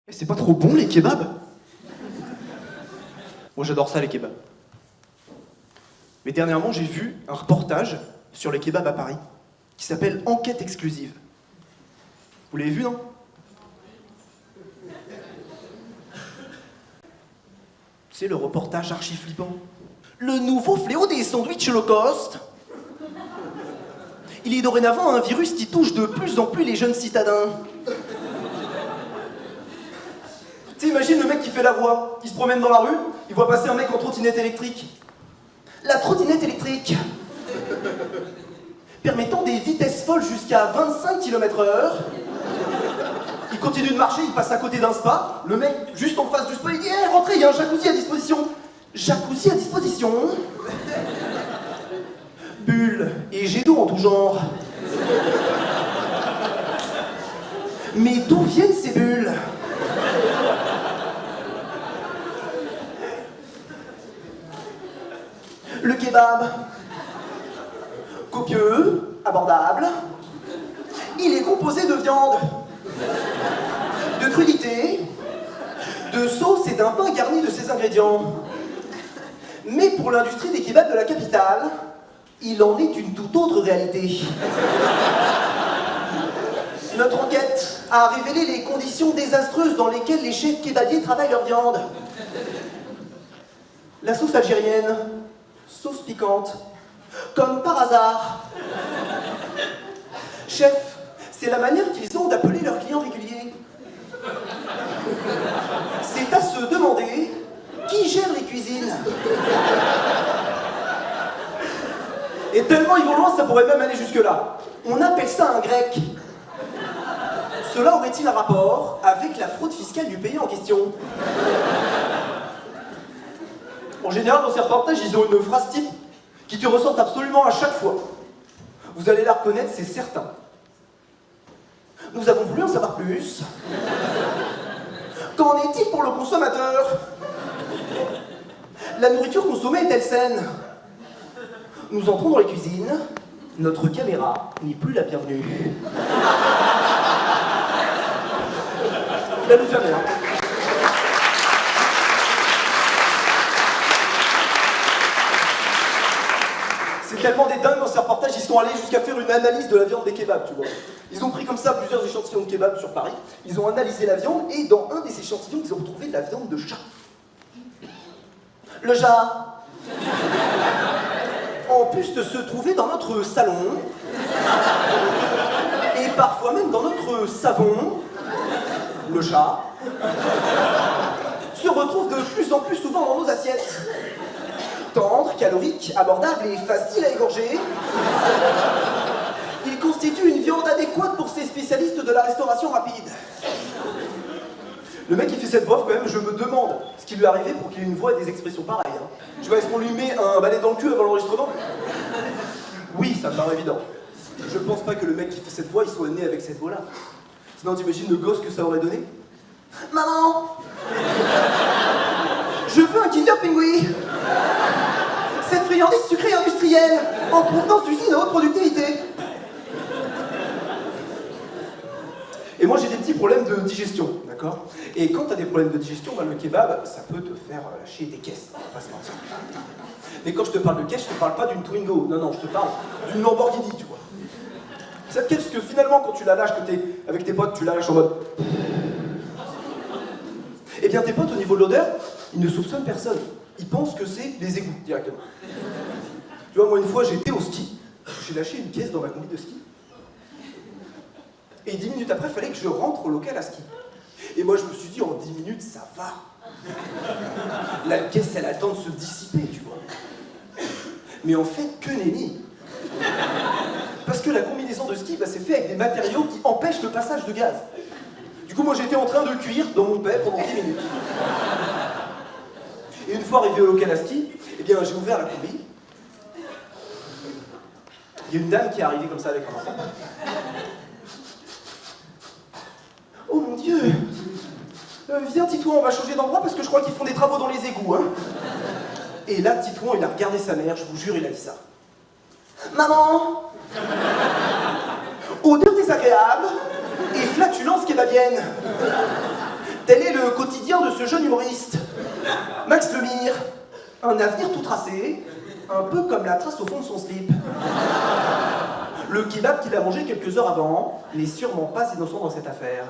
C'est pas trop bon les kebabs? Moi j'adore ça les kebabs. Mais dernièrement j'ai vu un reportage sur les kebabs à Paris qui s'appelle Enquête exclusive. Vous l'avez vu, non? C'est le reportage archi flippant. Le nouveau fléau des sandwichs low cost. Il est dorénavant un virus qui touche de plus en plus les jeunes citadins. Tu sais, imagine le mec qui fait la voix, il se promène dans la rue, il voit passer un mec en trottinette électrique. La trottinette électrique, permettant des vitesses folles jusqu'à 25 km/h. Il continue de marcher, il passe à côté d'un spa. Le mec, juste en face du spa, il dit hey, rentrez, il y a un jacuzzi à disposition. Jacuzzi à disposition. Bulles et jets d'eau en tout genre. Mais d'où viennent ces bulles? Le kebab, copieux, abordable, il est composé de viande, de crudité, de sauce et d'un pain garni de ses ingrédients. Mais pour l'industrie des kebabs de la capitale, il en est une toute autre réalité. Notre enquête a révélé les conditions désastreuses dans lesquelles les chefs kebabiers travaillent leur viande. La sauce algérienne, sauce piquante, comme par hasard. Chef, c'est la manière qu'ils ont d'appeler leurs clients réguliers. C'est à se demander qui gère les cuisines. Et tellement ils vont loin, ça pourrait même aller jusque-là. On appelle ça un grec. Cela aurait-il un rapport avec la fraude fiscale du pays en question? En général, dans ces reportages, ils ont une phrase type qui te ressortent absolument à chaque fois. Vous allez la reconnaître, c'est certain. Nous avons voulu en savoir plus. Qu'en est-il pour le consommateur? La nourriture consommée est-elle saine? Nous entrons dans les cuisines. Notre caméra n'est plus la bienvenue. La nous caméra. C'est tellement des dingues dans ces reportages, ils sont allés jusqu'à faire une analyse de la viande des kebabs, tu vois. Ils ont pris comme ça plusieurs échantillons de kebabs sur Paris, ils ont analysé la viande, et dans un des échantillons, ils ont retrouvé de la viande de chat. Le chat, en plus de se trouver dans notre salon, et parfois même dans notre savon, le chat se retrouve de plus en plus souvent dans nos assiettes. Tendre, calorique, abordable et facile à égorger. Il constitue une viande adéquate pour ces spécialistes de la restauration rapide. Le mec qui fait cette voix, quand même, je me demande ce qui lui est arrivé pour qu'il ait une voix et des expressions pareilles. Hein. Je vois, est-ce qu'on lui met un balai dans le cul avant l'enregistrement? Oui, ça me paraît évident. Je pense pas que le mec qui fait cette voix, il soit né avec cette voix-là. Sinon, t'imagines le gosse que ça aurait donné? Maman! Je veux un Kinder Pingui! Cette friandise sucrée industrielle, en provenance d'usines à haute productivité. Et moi j'ai des petits problèmes de digestion, d'accord? Et quand t'as des problèmes de digestion, bah, le kebab, ça peut te faire lâcher des caisses, on va pas se mentir. Mais quand je te parle de caisse, je te parle pas d'une Twingo, non, je te parle d'une Lamborghini, tu vois. Cette caisse que finalement, quand tu la lâches, que t'es avec tes potes, tu la lâches en mode... Eh bien tes potes, au niveau de l'odeur, ils ne soupçonnent personne. Ils pensent que c'est les égouts, directement. Tu vois, moi une fois, j'étais au ski, j'ai lâché une caisse dans ma combi de ski. Et 10 minutes après, il fallait que je rentre au local à ski. Et moi, je me suis dit, en 10 minutes, ça va. La caisse, elle a le temps de se dissiper, tu vois. Mais en fait, que nenni. Parce que la combinaison de ski, bah, c'est fait avec des matériaux qui empêchent le passage de gaz. Du coup, moi, j'étais en train de cuire dans mon paix pendant 10 minutes. Et une fois arrivé au local à ski, eh bien, j'ai ouvert la combi. Il y a une dame qui est arrivée comme ça avec un enfant. Oh mon Dieu! Viens Titouan, on va changer d'endroit parce que je crois qu'ils font des travaux dans les égouts, hein. Et là, Titouan, il a regardé sa mère, je vous jure, il a dit ça. Maman! Odeur désagréable et flatulence kebabienne. Tel est le quotidien de ce jeune humoriste. Max Lemire, un avenir tout tracé, un peu comme la trace au fond de son slip. Le kebab qu'il a mangé quelques heures avant n'est sûrement pas innocent dans cette affaire.